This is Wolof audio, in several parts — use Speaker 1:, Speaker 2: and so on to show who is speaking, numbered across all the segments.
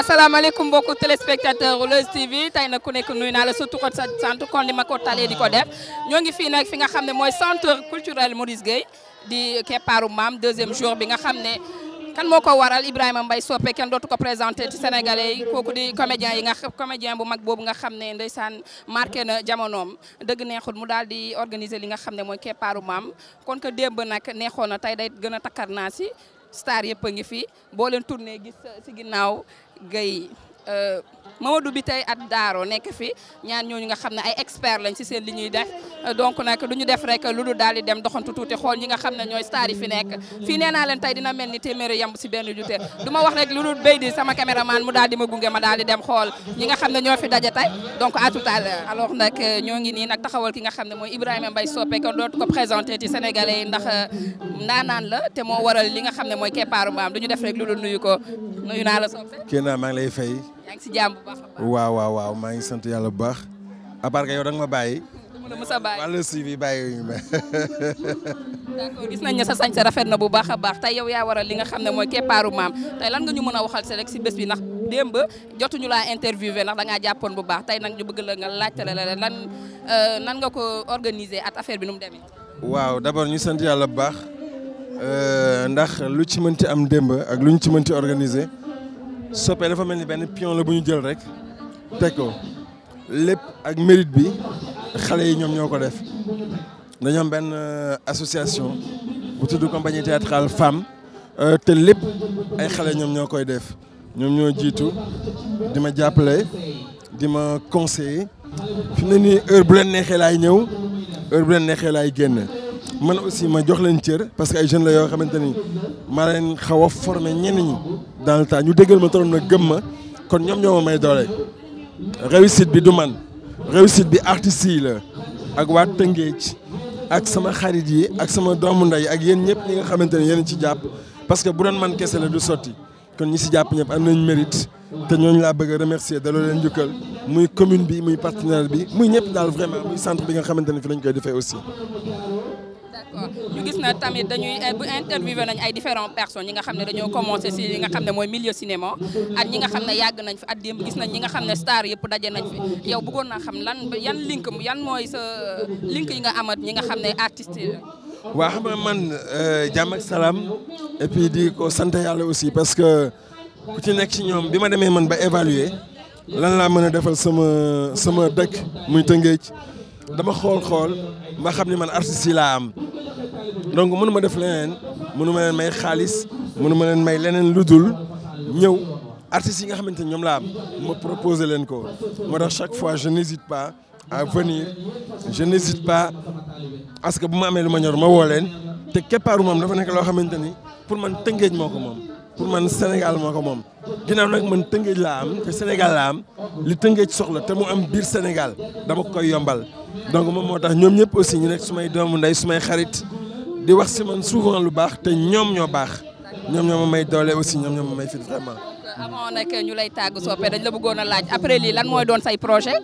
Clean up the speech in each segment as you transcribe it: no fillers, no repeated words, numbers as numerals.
Speaker 1: asalaamaaleykum mbokku téléspectateur Leuz TV tey nag ku nekk nuyu naa la surtout ko sa sant kon di ma ko talee di ko def ñoo ngi fii nag fi nga xam ne mooy centre culturel Maurice Gueye di keppaaru maam deuxième jour bi nga xam ne kan moo ko waral Ibrahima Mbaye Sopé kenn dootu ko présenté ci sénégalais yi kooku di comédien bu mag boobu nga xam ne ndeysaan marqué na jamonoom dëgg neexul mu daal di organiser li nga xam ne mooy keppaaru maam kon que démb nag neexoon na tey day gën a takkar naa si star yëpp a ngi fi boo leen tourné gis si ginnaaw Gueye Mamadou bi tey at Daaro nekk fi ñaar ñooñu nga xam ne ay expert lañ ci seen li ñuy def donc nag du ñu def rek lu dul daal di dem doxantu tuuti xool ñi nga xam ne ñooy star yi fi nekk fii nee naa leen tey dina mel ni téeméeri yamb si benn jute du ma wax rek lu dul béy di sama caméraman mu daal di ma gunge ma daal di dem xool ñi nga xam ne ñoo fi daje tey donc à tout à l'heure alors nag ñoo ngi nii nag taxawal ki nga xam ne mooy Ibrahima Mbaye Sopé kon dootu ko présenté ci sénégalais yi ndax ndaanaan la te moo waral li nga xam ne mooy keppaaru maam du ñu def rek lu dul nuyu ko nuyu naa la Sopé.
Speaker 2: kii naa maa ngi lay fay.
Speaker 1: yaa ngi si jàmm bu baax a baax.
Speaker 2: waaw maa ngi sant yàlla bu baax. à part que yow da nga ma bàyyi.
Speaker 1: dama la mës a bàyyi
Speaker 2: wàllu suivi bàyyi ma.
Speaker 1: d'accord gis nañ ne sa sañ sa rafet na bu baax a baax tey yow yaa waral li nga xam ne mooy keppaaru maam tey lan nga ñu mën a waxal si rek si bés bi ndax démb jotuñu laa interviewé ndax da ngaa jàppoon bu baax tey nag ñu bëgg la nga laajte la nan nga ko organiser at affaire bi nu mu demee.
Speaker 2: waaw d'abord ñu sant yàlla bu baax ndax lu ci mënti am démb ak lu ñu ci mënti organiser. Sopé dafa mel ni benn pion la bu ñu jël rek teg ko lépp ak mérite bi xale yi ñoom ñoo ko def dañoo am benn association bu tudd compagnie théâtrale femme te lépp ay xale ñoom ñoo koy def ñoom ñoo jiitu di ma jàppale di ma conseiller fi mu ne nii heure bu leen neexee laay ñëw heure bu leen neexee laay génn man aussi ma jox leen cër parce que ay jeunes la yoo xamante ni maa leen xaw a formé ñenn ñi dans le temps ñu déggal ma trop na gëm ma kon ñoom ñoo ma may doole. réussite bi du man réussite bi artistes yi la ak waa Tëngéej ak sama xarit yi ak sama doomu ndey ak yéen ñëpp ñi nga xamante ne yéen ci jàpp parce que bu doon man kese la du sotti kon ñi si jàpp ñëpp am nañ mérite te ñooñu laa bëgg a remercier daloo leen njukkal muy commune bi muy partenaire bi muy ñëpp daal vraiment muy centre bi nga xamante ne fi lañ koy defee aussi.
Speaker 1: ñu gis na tamit dañuy bu interviewé nañ ay différentes personnes ñi nga xam ne dañoo commencé si li nga xam ne mooy milieu cinéma ak ñi nga xam ne yàgg nañ fi at démb gis nañ ñi nga xam ne star yëpp daje nañ fi yow bëggoon naa xam yan link yan mooy sa link yi nga amat ñi nga xam ne artistes yi la.
Speaker 2: waa xam nga man jàmm ak salaam et puis di ko sant yàlla aussi parce que ku ci nekk ci ñoom bi ma demee man ba évaluer lan laa mën a defal sama dëkk muy Tëngéej dama xool ma xam ni man artistes yi laa am. donc mënu ma def leneen mënu ma leen may xaalis mënu ma leen may leneen lu dul ñëw artistes yi nga xamante ni ñoom laa am ma proposer leen ko moo tax chaque fois je n'hésite pas à venir je n'hésite pas parce que bu ma amee lu ma ñor ma woo leen te keppaaru moom dafa nekk loo xamante ni pour man Tëngéej moo ko moom pour man Sénégal moo ko moom ginnaaw nag man Tëngéej laa am te Sénégal laa am li Tëngéej soxla te mu am biir Sénégal dama koy yombal donc moom moo tax ñoom ñëpp aussi ñu nekk sumay doomu ndey sumay xarit di wax si man souvent lu baax te ñoom ñoo baax ñoom ñoo ma may doole aussi ñoom ñoo ma may fit vraiment.
Speaker 1: avant nag ñu lay tàgg Sopé dañ la bëggoon a laaj après lii lan mooy doon say projet.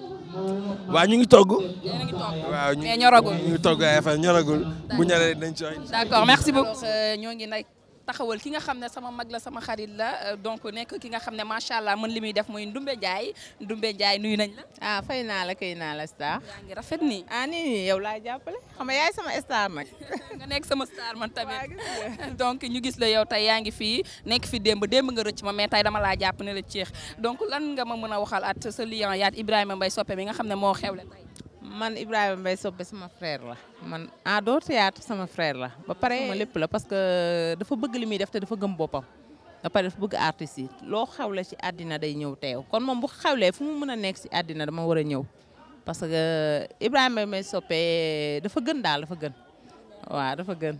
Speaker 2: waaw ñu ngi togg.
Speaker 1: yéen a ngi togg
Speaker 2: waaw
Speaker 1: mais ñoragul.
Speaker 2: ñu ngi togg ay affaire ñoragul. bu ñoree dañ ci wax.
Speaker 1: d'accord merci beaucoup. ñoo ngi nag taxawal ki nga xam ne sama mag la sama xarit la donc nekk ki nga xam ne macha allah mën li muy def muy Ndoumbé Ndiaye nuyu nañ la.
Speaker 3: ah fay naa la kay naa la star.
Speaker 1: yaa ngi rafet nii.
Speaker 3: ah nii yow laa jàppale xam nga yaay sama star nag.
Speaker 1: nga nekk sama star man tamit. donc ñu gis la yow tey yaa ngi fii nekk fi démb nga rëcc ma mais tey dama laa jàpp ne la ceex donc lan nga ma mën a waxal at sa lien yaat Ibrahima Mbaye Sopé mi nga xam ne moo xewle tey.
Speaker 3: man Ibrahima Mbaye Sopé sama frère la man en dehors théâtre sama frère la ba pare ma lépp la parce que dafa bëgg li muy def te dafa gëm boppam ba pare dafa bëgg artistes yi loo xewle ci àddina day ñëw teew kon moom bu xewlee fu mu mën a nekk ci àddina dama war a ñëw parce que Ibrahima Mbaye Sopé dafa gën daal dafa gën waaw dafa gën.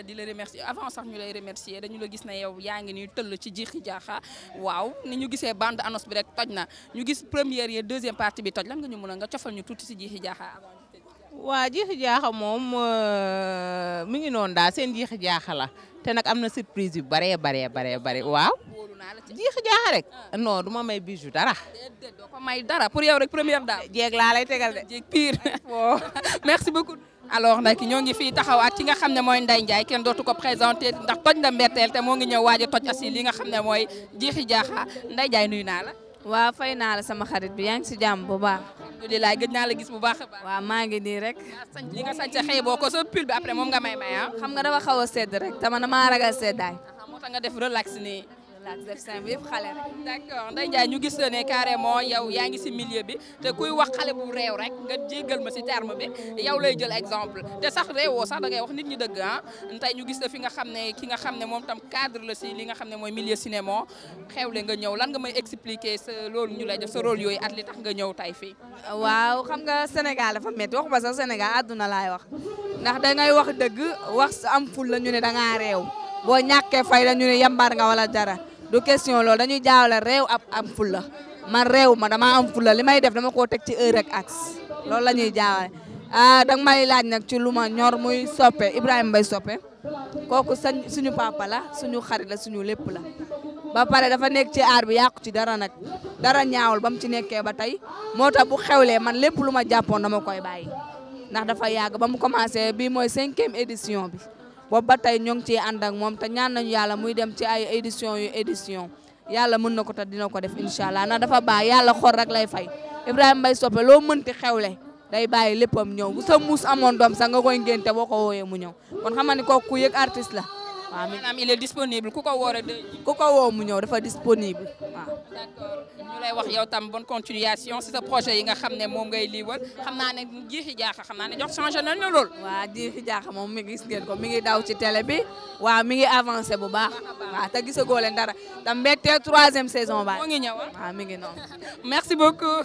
Speaker 1: di la remercier avant sax ñu lay remercier dañu la gis ne yow yaa ngi nii tëll ci jiixi jaaxa waaw ni ñu gisee bande annonce bi rek toj na ñu gis première yi deuxième partie bi toj lan nga ñu mën a nga cofal ñu tuuti ci jiixi jaaxa avant.
Speaker 3: waa jiixi jaaxa moom mi ngi noonu daal seen jiixi jaaxa la te nag am na surprise yu bare waaw. jiixi jaaxa rek. non du ma may bijou dara.
Speaker 1: doo ko may dara pour yow rek première daal.
Speaker 3: jeeg laa lay tegal de.
Speaker 1: jeeg pire. merci beaucoup. alors nag ñoo ngi fii taxaw ak ki nga xam ne mooy Ndeye Ndiaye kenn dootu ko présenté ndax toj na mbetteel te moo ngi ñëw waaj a toj aussi li nga xam ne mooy jiixi jaaxa Ndeye Ndiaye nuyu naa la.
Speaker 4: waaw fay naa la sama xarit bi yaa ngi si jàmm bu baax.
Speaker 1: alhamdulilah gëj naa la gis bu baax a baax.
Speaker 4: waaw maa ngi nii rek.
Speaker 1: li nga sañ sa xëy boo ko sa pull bi après moom nga may ah.
Speaker 4: xam nga dafa xaw a sedd rek te man damaa ragal seddaay.
Speaker 1: moo tax nga def relax nii.
Speaker 4: def simple yëpp xale rek.
Speaker 1: d'accord Ndeye Ndiaye ñu gis la ne carrément yow yaa ngi si milieu bi te kuy wax xale bu réew rek nga jéggal ma si terme bi yow lay jël exemple te sax réewoo sax da ngay wax nit ñi dëgg ah tey ñu gis la fi nga xam ne ki nga xam ne moom tam cadre la si li nga xam ne mooy milieu cinéma xewle nga ñëw lan nga may expliquer sa loolu ñu lay def sa rôle yooyu at li tax nga ñëw tey fii.
Speaker 4: waaw xam nga Sénégal dafa métti waxuma sax Sénégal àdduna laay wax ndax dangay wax dëgg wax am ful la ñu ne da ngaa réew boo ñàkkee fay la ñu ne yambar nga wala dara. du question loolu dañuy jaawale réew ab am fulla man réew ma dama am fulla li may def dama koo teg ci heure ak axe loolu la ñuy jaawale danga may laaj nag ci lu ma ñor muy soppe Ibrahima Mbaye Soppe kooku suñu papa la suñu xarit la suñu lépp la ba pare dafa nekk ci aar bi yàqu ci dara nag dara ñaawul ba mu ci nekkee ba tey moo tax bu xewlee man lépp lu ma jàppoon dama koy bàyyi ndax dafa yàgg ba mu commencé bii mooy 5e édition bi boobu ba tey ñoo ngi ciy ànd ak moom te ñaan nañu yàlla muy dem ci ay édition yàlla mën na ko te dina ko def incha allah ndax dafa baax yàlla xor rek lay fay Ibrahima Mbaye Soppe loo mënti xewle day bàyyi léppam ñëw bu sa muus amoon doom sax nga koy ngénte boo ko wooyee mu ñëw kon xam nga ni kooku ku yëg artiste la waaw.
Speaker 1: maanaam il est disponible ku ko woore
Speaker 4: ku ko woo mu ñëw dafa disponible waaw.
Speaker 1: d'accord ñu lay wax yow tam bonne continuation si sa projet yi nga xam ne moom ngay liiwal xam naa ne jiixi jaaxa xam naa ne jox changé nañ la lool.
Speaker 4: waaw jiixi jaaxa moom mi ngi gis ngeen ko mi ngi daw ci télé bi waaw mi ngi avancé bu baax waaw te gisagoo leen dara te mbetteel 3e saison ba.
Speaker 1: moo ngi ñëw
Speaker 4: waaw mi ngi noonu.
Speaker 1: merci beaucoup.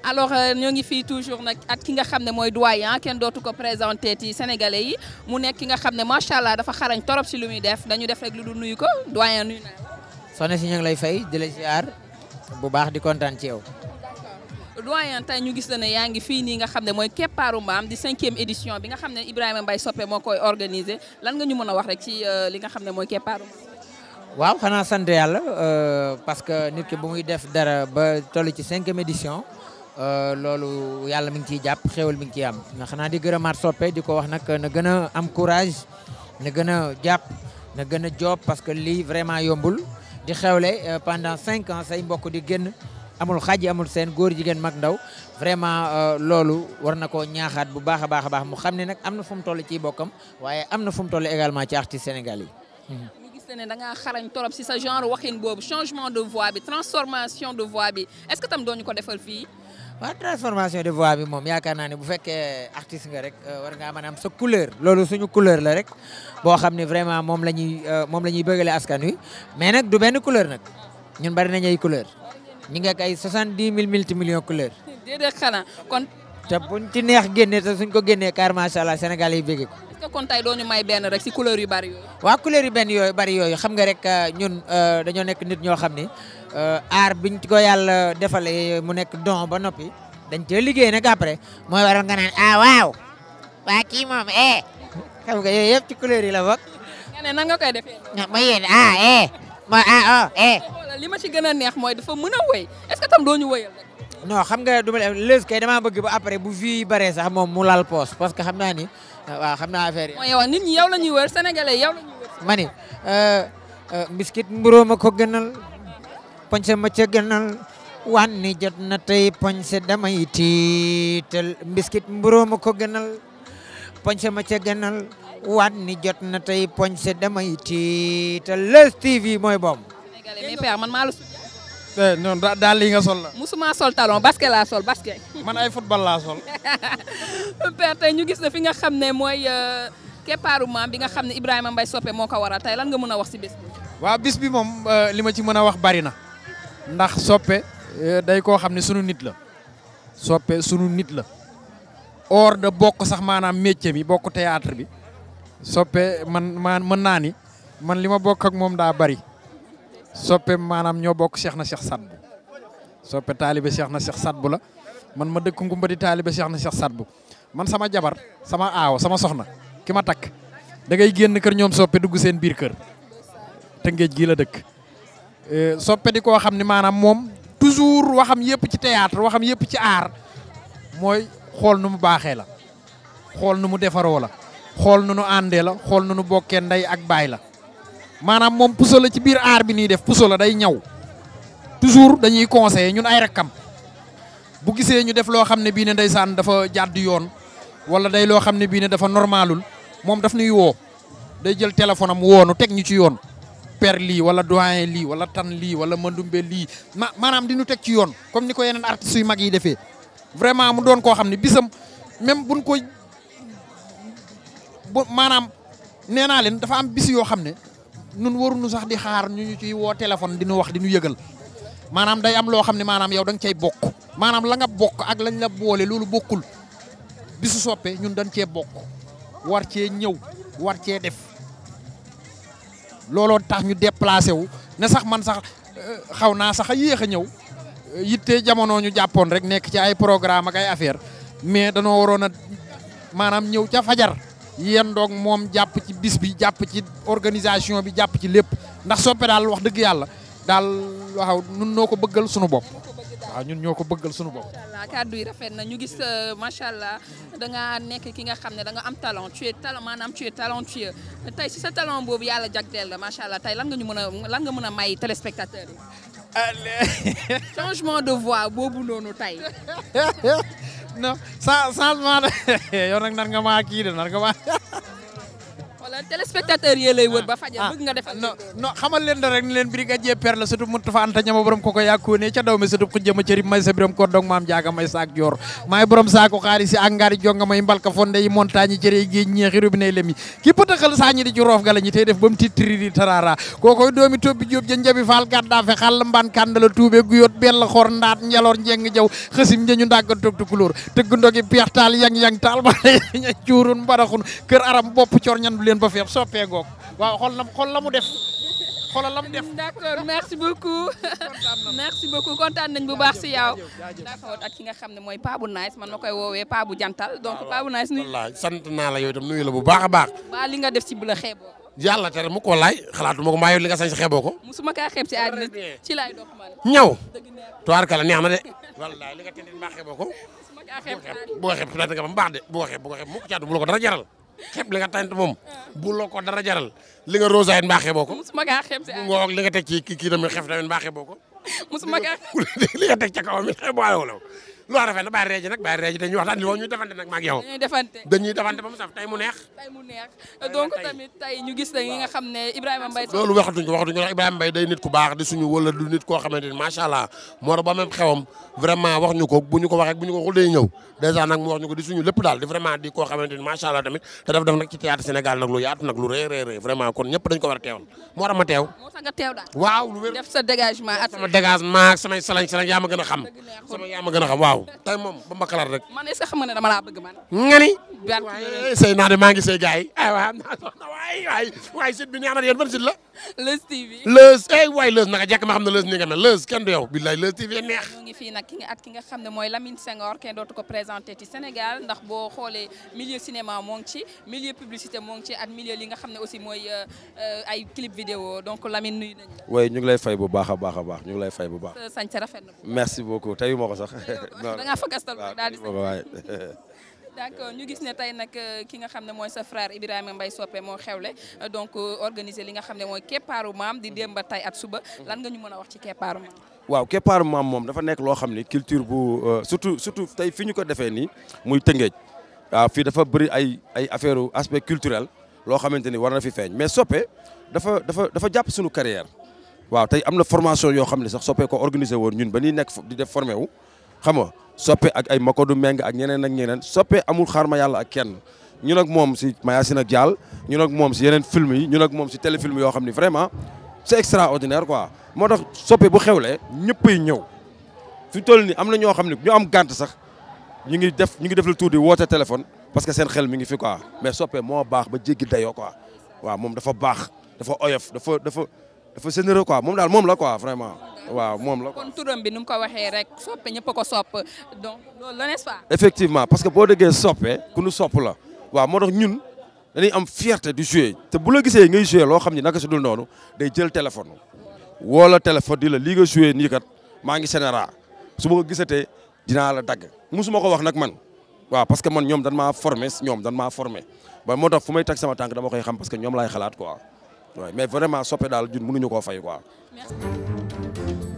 Speaker 1: alors ñoo ngi fii toujours nag at ki nga xam ne mooy doyen kenn dootu ko présenté ci sénégalais yi mu nekk ki nga xam ne macha allah dafa xarañ torop si lu muy def dañu def rek lu dul nuyu ko doyen nuyu naa la.
Speaker 5: soxna si ñu ngi lay fay di la ziar bu baax di kontaan ci yow.
Speaker 1: doyen tey ñu gis la ne yaa ngi fii nii nga xam ne mooy keppaaru mbaam di 5e édition bi nga xam ne Ibrahima Mbaye Soppe moo koy organisé lan nga ñu mën a wax rek ci li nga xam ne mooy keppaaru mbaam.
Speaker 5: waaw xanaa sant yàlla parce que nit ki bu muy def dara ba toll ci 5e édition. loolu yàlla mi ngi ciy jàpp xéwal mi ngi ciy am nga xanaa di gërëmaat Soppe di ko wax nag na gën a am courage na gën a jàpp na gën a job parce que lii vraiment yombul di xewle pendant 5 ans say mbokk di génn amul xaj amul seen góor jigéen mag ndaw vraiment loolu war na koo ñaaxaat bu baax a baax a baax mu xam ne nag am na fu mu toll ciy bokkam waaye am na fu mu toll également ci artiste Sénégal yi.
Speaker 1: ñu gis ne da ngaa xarañ torop si sa genre waxin boobu changement de voix bi transformation de voix bi est-ce que tam doo ñu ko defal fii.
Speaker 5: waaw transformation de voix bi moom yaakaar naa ne bu fekkee artiste nga rek war ngaa mën a am sa couleur loolu suñu couleur la rek boo xam ne vraiment moom la ñuy bëggale askan wi mais nag du benn couleur nag ñun bari nañu ay couleur ñu ngi ak ay 70 000 multimillions couleur.
Speaker 1: déedéet xanaa kon.
Speaker 5: te buñ ci neex génne te suñ ko génnee car macha allah Sénégal yi bëgg ko.
Speaker 1: est-ce que kon tey doo ñu may benn rek si couleur yu bari yooyu.
Speaker 5: waaw couleur yu benn yooyu bari yooyu xam nga rek ñun dañoo nekk nit ñoo xam ne aar biñ ko yàlla defalee mu nekk don ba noppi. dañ cee liggéey nag après mooy waral nga naan waaw waa kii moom xam nga yooyu yëpp ci couleur yi la bokk.
Speaker 1: nga ne nan nga koy defee.
Speaker 5: ma yéen
Speaker 1: li ma ci gën a neex mooy dafa mën a wëy est-ce que tam doo ñu wëyal rek.
Speaker 5: non xam nga du ma lës kay damaa bëgg ba après bu vie baree sax moom mu lal poos parce que xam naa ni waaw xam naa affaire yi.
Speaker 1: mooy yow nit ñi yow la ñuy wër sénégalais yow la ñuy wër.
Speaker 5: ma ni biscuit mburóo ma ko gënal poñse ma ca gënal. wanni jot na tey poñse damay tiital mbiskit mburóo ma ko gënal poñse ma ca gënal wanni jot na tey poñse damay tiital Leuz TV mooy boom.
Speaker 1: mais père man maa la
Speaker 2: non daal li nga sol la.
Speaker 1: musuma sol talon basket laa sol basket.
Speaker 2: man ay football laa sol.
Speaker 1: père tey ñu gis na fi nga xam ne mooy keppaaru maam bi nga xam ne Ibrahima Mbaye Soppe moo ko waral tey lan nga mën a wax si bés bi.
Speaker 6: waaw bis bi moom li ma ci mën a wax bari na ndax Soppe day koo xam ne sunu nit la Soppe sunu nit la hors de bokk sax maanaam métier bi bokk théâtre bi Soppe man mën naa ni man li ma bokk ak moom daa bari Soppe maanaam ñoo bokk Cheikh na Cheikh Sadbu Soppe taalibe Cheikh na Cheikh Sadbu la man ma dëkk Ngumba di taalibe Cheikh na Cheikh Sadbu man sama jabar sama aaw sama soxna ki ma takk da ngay génn kër ñoom Soppe dugg seen biir kër Tëngéej gii la dëkk Soppe di koo xam ne maanaam moom toujours waxam yëpp ci théâtre waxam yëpp ci art mooy xool nu mu baaxee la xool nu mu defaroo la xool nu nu àndee la xool nu nu bokkee ndey ak baay la maanaam moom puso la ci biir aar bi nii def puso la day ñaw toujours dañuy conseiller ñun ay rakkam bu gisee ñu def loo xam ne bii ne ndeysaan dafa jàdd yoon wala day loo xam ne bii ne dafa normalul moom daf nuy woo day jël téléphone am woonu teg ñu ci yoon per lii wala doyen lii wala tan lii wala mandumbe lii maanaam di ñu teg ci yoon comme ni ko yeneen artistes yu mag yi defee vraiment mu doon koo xam ne bisam même buñ ko maanaam nee naa leen dafa am bis yoo xam ne nun waruñu sax di xaar ñu ciy woo téléphone di ñu wax di ñu yëgal maanaam day am loo xam ne maanaam yow da nga cay bokk maanaam la nga bokk ak lañ la boole loolu bokkul bisu soppe ñun dañ cee bokk war cee ñëw war cee def looloo tax ñu déplacé wu ne sax man sax xaw naa sax a yéex a ñëw yitte jamono ñu jàppoon rek nekk ci ay programme ak ay affaire mais danoo waroon a maanaam ñëw ca fajar yéen doog moom jàpp ci bis bi jàpp ci organisation bi jàpp ci lépp ndax soppe daal wax dëgg yàlla daal waaw ñun ñoo ko bëggal suñu bopp waaw ñun ñoo ko bëggal suñu bopp.
Speaker 1: macha allah kàddu yi rafet na ñu gis macha allah da nga nekk ki nga xam ne da nga am talent tu es talent maanaam tu es talentueux tey si sa talent boobu yàlla jagleel la macha allah tey lan nga mën a may téléspectateurs yi. changement de voix boobu noonu tey.
Speaker 6: non changement de yow nag nar nga maa kii de nar nga maa.
Speaker 1: wala téléspectateur yi lay wër ba fajar bëgg nga defal
Speaker 6: non xamal leen da rek ni leen brigadier per la surtout mu tafa anta ñama borom koko yàkkoone ca daw mi surtout ku jëma cëri may sa biram ko dog maam jaaga may saak joor maay borom saako xaalis si angaari jonga may mbalka fonde yi montagne yi cëri géej ñeexi robinet lemi ki pëtaxal sañi di ci roof gala ñi tey def ba mu titri di tarara kookoy doomi tobbi jóob ja njabi faal gàddaafe xàll mbaan kàndala tuube guyóot bell xor ndaat njaloor njeng jaw xësim njañu ndàgga tog tukulóor tëgg ndogi peex taal yang taal ba ña cuurun mbaraxun kër aram bopp cor ñan leen ba feeb soppee goog waaw xool la mu def xoolal la mu def.
Speaker 1: d'accord merci beaucoup merci beaucoup kontaan nañ bu baax si yow. d'accord ak ki nga xam ne mooy Paa bu Nice man ma koy woowee Paa bu jantal donc Paa bu Nice.
Speaker 7: wallaay sant naa la yow itam nuyu la bu baax a baax.
Speaker 1: waa li nga def si bu la xeeboo.
Speaker 7: yàlla tere mu ko laay xalaatuma ko mbaa yow li nga sañ si xeeboo ko.
Speaker 1: musuma kaa xeeb si àddina ci laay dox man.
Speaker 7: ñaw tubaarkalla neex na de. wallaay li nga tëddee mbaa xeeboo ko.
Speaker 1: musuma kaa xeeb
Speaker 7: bu ko xeeb nga ba mu baax de bu ko xeeb mu ko caatu bu la ko dara jaral. xeeb li nga tant moom bu la ko dara jaral li nga rosaayit mbaaxee boo ko.
Speaker 1: musuma kaa xeeb si
Speaker 7: bu ngoog li nga teg ci kii tamit xeeb tamit mbaaxee boo ko.
Speaker 1: musuma kaa
Speaker 7: li nga teg ca kawam it xeeb waale wala lu rafet na bàyyi reeji nag bàyyi reeji dañuy waxtaan ñuy defante nag maag yow. dañuy defante ba mu saf tey mu neex.
Speaker 1: donc tamit tey ñu gis yi nga xam ne Ibrahima Mbaye.
Speaker 7: loolu waxatuñ ko ndax Ibrahima Mbaye day nit ku baax di suñu wala du nit koo xamante ni macha allah moo tax ba même xewam vraiment wax ñu ko bu ñu ko waxee bu ñu ko waxul day ñëw dèjà nag mu wax ñu ko di suñu lépp daal di vraiment di koo xamante ni macha allah tamit te daf def nag ci théâtre Sénégal nag lu yaatu nag lu rëy vraiment kon ñëpp dañ ko war a teewal moo tax ma teew.
Speaker 1: moo tax nga teew daal.
Speaker 7: waaw lu wér
Speaker 1: def sa dégagement at.
Speaker 7: sama dégagement ak samay salañ yaa ma gën a xam yaa ma gën a xam waaw tey moom ba ma xalaat rek.
Speaker 1: man est-ce que xam nga ne dama laa bëgg man.
Speaker 7: nga ni. waaye sëy naa de maa ngi sëy gars yi aywa waay site bi neex na yéen ban site la.
Speaker 1: Leuz TV.
Speaker 7: Leuz waay Leuz naka jekk ma xam ne Leuz nii nga mel Leuz kenn du yow billaay Leuz TV neex.
Speaker 1: ñu ngi fii nag ki nga xam ne mooy Lamine Senghor kenn dootu ko présenté ci Sénégal ndax boo xoolee milieu cinéma moo ngi ci milieu publicité moo ngi ci ak milieu li nga xam ne aussi mooy ay clip vidéo donc Lamine nuyu nañu la.
Speaker 8: oui ñu ngi lay fay bu baax a baax ñu ngi lay fay bu baax.
Speaker 1: sañ sa rafet na.
Speaker 8: merci beaucoup teyu ma ko sax.
Speaker 1: da ngaa fagastal daal di
Speaker 8: waay.
Speaker 1: d'accord ñu gis ne tey nag ki nga xam ne mooy sa frère Ibrahima Mbaye Sopé moo xewle donc organiser li nga xam ne mooy keppaaru maam di démb tey at suba lan nga ñu mën a wax ci keppaaru maam.
Speaker 8: waaw keppaaru maam moom dafa nekk loo xam ni culture bu surtout tey fi ñu ko defee nii muy Tëngéej waaw fii dafa bëri ay affaire aspect culturel loo xamante ni war na fi feeñ mais Sopé dafa jàpp suñu carrière waaw tey am na formation yoo xam ne sax Sopé ko organisé woon ñun ba ñuy nekk di def formé wu xam nga Sopé ak ay Makodou Meng ak ñeneen Sopé amul xaar ma yàlla ak kenn ñun ak moom si Mayacine ak Diall ñun ak moom si yeneen film yi ñun ak moom si téléfilm yoo xam ni vraiment c'est extraordinaire quoi moo tax Sopé bu xewlee ñëppay ñëw fi toll ni am na ñoo xam ne ñu am gànt sax ñu ngi def le tour di woote téléphone parce que seen xel mi ngi fi quoi mais Sopé moo baax ba jéggi dayoo quoi waaw moom dafa baax dafa oyof dafa généreux quoi moom daal moom la quoi vraiment waaw moom la.
Speaker 1: kon turam bi nu mu ko waxee rek Sopé ñëpp a ko sopp donc loolu la n'est-ce pas.
Speaker 8: effectivement parce que boo déggee Sopé ku nu sopp la waaw moo tax ñun dañuy am fierté di jouer te bu la gisee ngay jouer loo xam ni naka si dul noonu day jël téléphone woo la téléphone di la lii nga jouer nii kat maa ngi Sénégal su ma ko gisatee dinaa la dagg musuma ko wax nag man waaw parce que man ñoom dan maa formé ba moo tax fu may teg sama tànk dama koy xam parce que ñoom laay xalaat quoi waaw mais vraiment soppe daal jun mënuñu koo fay quoi.
Speaker 1: Merci.